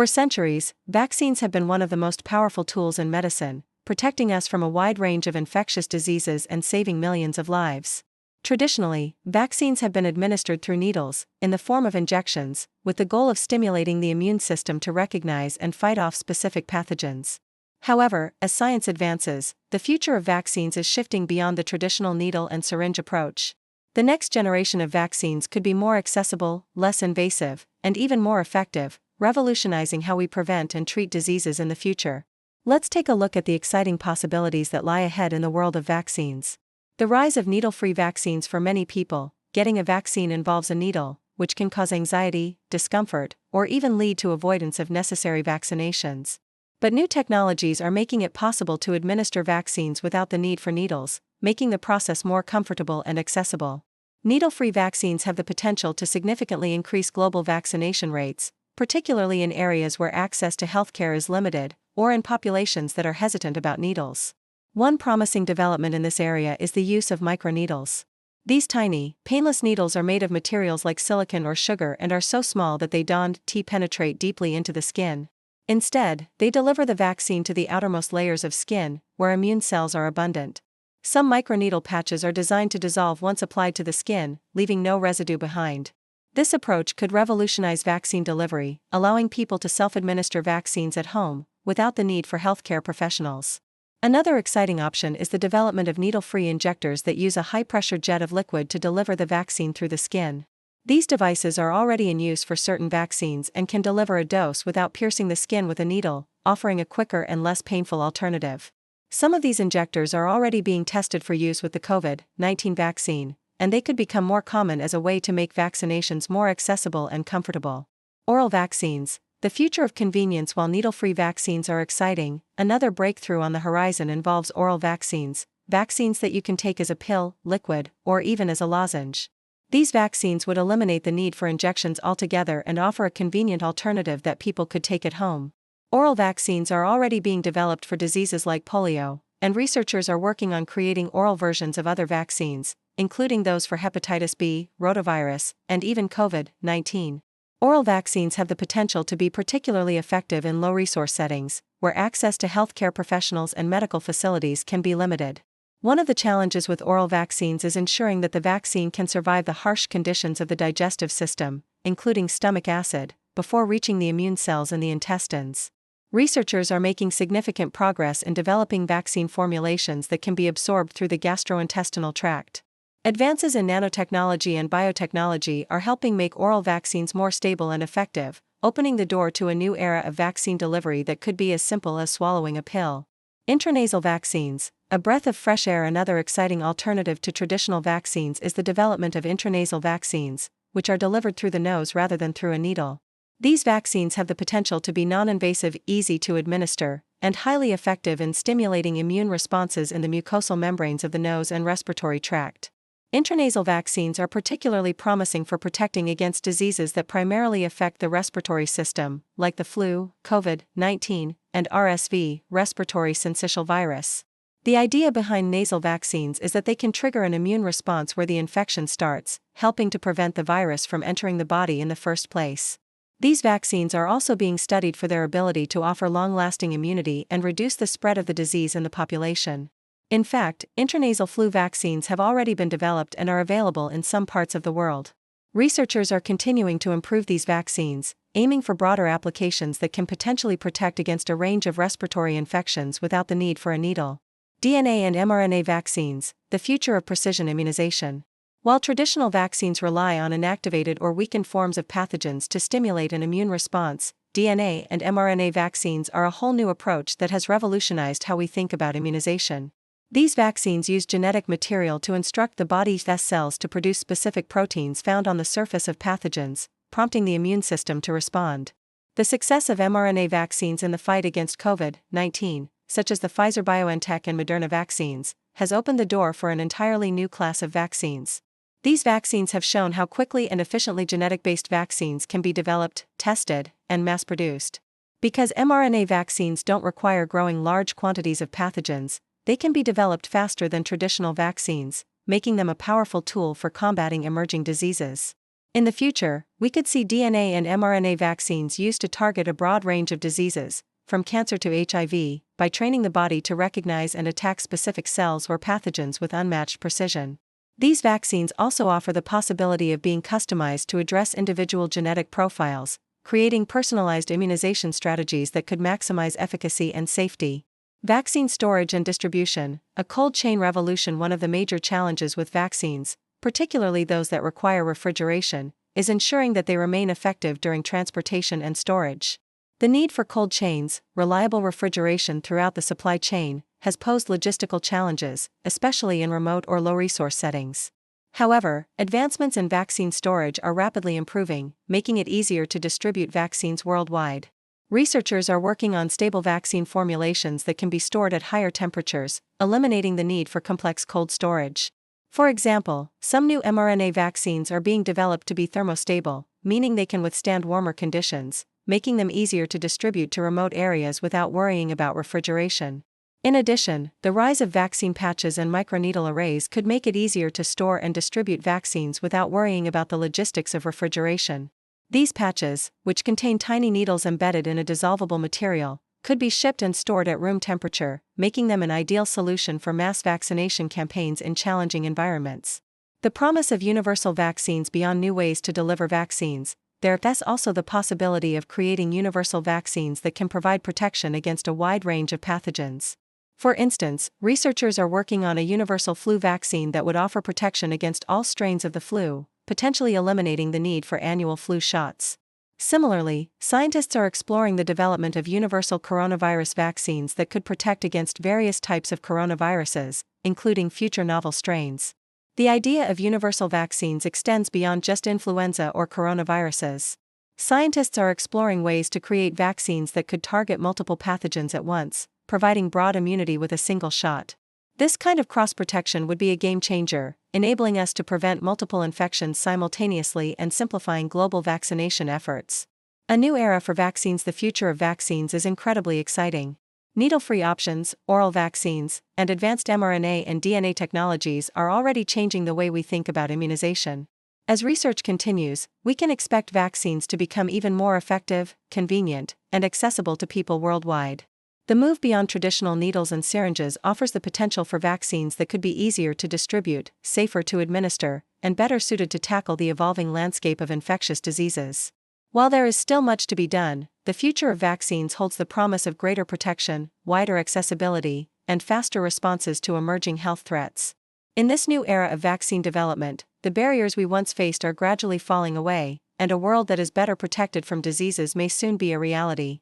For centuries, vaccines have been one of the most powerful tools in medicine, protecting us from a wide range of infectious diseases and saving millions of lives. Traditionally, vaccines have been administered through needles, in the form of injections, with the goal of stimulating the immune system to recognize and fight off specific pathogens. However, as science advances, the future of vaccines is shifting beyond the traditional needle and syringe approach. The next generation of vaccines could be more accessible, less invasive, and even more effective, revolutionizing how we prevent and treat diseases in the future. Let's take a look at the exciting possibilities that lie ahead in the world of vaccines. The rise of needle-free vaccines. For many people, getting a vaccine involves a needle, which can cause anxiety, discomfort, or even lead to avoidance of necessary vaccinations. But new technologies are making it possible to administer vaccines without the need for needles, making the process more comfortable and accessible. Needle-free vaccines have the potential to significantly increase global vaccination rates, particularly in areas where access to healthcare is limited, or in populations that are hesitant about needles. One promising development in this area is the use of microneedles. These tiny, painless needles are made of materials like silicon or sugar and are so small that they don't penetrate deeply into the skin. Instead, they deliver the vaccine to the outermost layers of skin, where immune cells are abundant. Some microneedle patches are designed to dissolve once applied to the skin, leaving no residue behind. This approach could revolutionize vaccine delivery, allowing people to self-administer vaccines at home, without the need for healthcare professionals. Another exciting option is the development of needle-free injectors that use a high-pressure jet of liquid to deliver the vaccine through the skin. These devices are already in use for certain vaccines and can deliver a dose without piercing the skin with a needle, offering a quicker and less painful alternative. Some of these injectors are already being tested for use with the COVID-19 vaccine, and they could become more common as a way to make vaccinations more accessible and comfortable. Oral vaccines. The future of convenience. While needle-free vaccines are exciting, another breakthrough on the horizon involves oral vaccines that you can take as a pill, liquid, or even as a lozenge. These vaccines would eliminate the need for injections altogether and offer a convenient alternative that people could take at home. Oral vaccines are already being developed for diseases like polio, and researchers are working on creating oral versions of other vaccines, including those for hepatitis B, rotavirus, and even COVID-19. Oral vaccines have the potential to be particularly effective in low-resource settings, where access to healthcare professionals and medical facilities can be limited. One of the challenges with oral vaccines is ensuring that the vaccine can survive the harsh conditions of the digestive system, including stomach acid, before reaching the immune cells in the intestines. Researchers are making significant progress in developing vaccine formulations that can be absorbed through the gastrointestinal tract. Advances in nanotechnology and biotechnology are helping make oral vaccines more stable and effective, opening the door to a new era of vaccine delivery that could be as simple as swallowing a pill. Intranasal vaccines, a breath of fresh air. Another exciting alternative to traditional vaccines is the development of intranasal vaccines, which are delivered through the nose rather than through a needle. These vaccines have the potential to be non-invasive, easy to administer, and highly effective in stimulating immune responses in the mucosal membranes of the nose and respiratory tract. Intranasal vaccines are particularly promising for protecting against diseases that primarily affect the respiratory system, like the flu, COVID-19, and RSV, respiratory syncytial virus. The idea behind nasal vaccines is that they can trigger an immune response where the infection starts, helping to prevent the virus from entering the body in the first place. These vaccines are also being studied for their ability to offer long-lasting immunity and reduce the spread of the disease in the population. In fact, intranasal flu vaccines have already been developed and are available in some parts of the world. Researchers are continuing to improve these vaccines, aiming for broader applications that can potentially protect against a range of respiratory infections without the need for a needle. DNA and mRNA vaccines, the future of precision immunization. While traditional vaccines rely on inactivated or weakened forms of pathogens to stimulate an immune response, DNA and mRNA vaccines are a whole new approach that has revolutionized how we think about immunization. These vaccines use genetic material to instruct the body's cells to produce specific proteins found on the surface of pathogens, prompting the immune system to respond. The success of mRNA vaccines in the fight against COVID-19, such as the Pfizer-BioNTech and Moderna vaccines, has opened the door for an entirely new class of vaccines. These vaccines have shown how quickly and efficiently genetic-based vaccines can be developed, tested, and mass-produced. Because mRNA vaccines don't require growing large quantities of pathogens, they can be developed faster than traditional vaccines, making them a powerful tool for combating emerging diseases. In the future, we could see DNA and mRNA vaccines used to target a broad range of diseases, from cancer to HIV, by training the body to recognize and attack specific cells or pathogens with unmatched precision. These vaccines also offer the possibility of being customized to address individual genetic profiles, creating personalized immunization strategies that could maximize efficacy and safety. Vaccine storage and distribution, a cold chain revolution. One of the major challenges with vaccines, particularly those that require refrigeration, is ensuring that they remain effective during transportation and storage. The need for cold chains, reliable refrigeration throughout the supply chain, has posed logistical challenges, especially in remote or low-resource settings. However, advancements in vaccine storage are rapidly improving, making it easier to distribute vaccines worldwide. Researchers are working on stable vaccine formulations that can be stored at higher temperatures, eliminating the need for complex cold storage. For example, some new mRNA vaccines are being developed to be thermostable, meaning they can withstand warmer conditions, making them easier to distribute to remote areas without worrying about refrigeration. In addition, the rise of vaccine patches and microneedle arrays could make it easier to store and distribute vaccines without worrying about the logistics of refrigeration. These patches, which contain tiny needles embedded in a dissolvable material, could be shipped and stored at room temperature, making them an ideal solution for mass vaccination campaigns in challenging environments. The promise of universal vaccines. Beyond new ways to deliver vaccines, there's also the possibility of creating universal vaccines that can provide protection against a wide range of pathogens. For instance, researchers are working on a universal flu vaccine that would offer protection against all strains of the flu, potentially eliminating the need for annual flu shots. Similarly, scientists are exploring the development of universal coronavirus vaccines that could protect against various types of coronaviruses, including future novel strains. The idea of universal vaccines extends beyond just influenza or coronaviruses. Scientists are exploring ways to create vaccines that could target multiple pathogens at once, providing broad immunity with a single shot. This kind of cross-protection would be a game-changer, enabling us to prevent multiple infections simultaneously and simplifying global vaccination efforts. A new era for vaccines. The future of vaccines is incredibly exciting. Needle-free options, oral vaccines, and advanced mRNA and DNA technologies are already changing the way we think about immunization. As research continues, we can expect vaccines to become even more effective, convenient, and accessible to people worldwide. The move beyond traditional needles and syringes offers the potential for vaccines that could be easier to distribute, safer to administer, and better suited to tackle the evolving landscape of infectious diseases. While there is still much to be done, the future of vaccines holds the promise of greater protection, wider accessibility, and faster responses to emerging health threats. In this new era of vaccine development, the barriers we once faced are gradually falling away, and a world that is better protected from diseases may soon be a reality.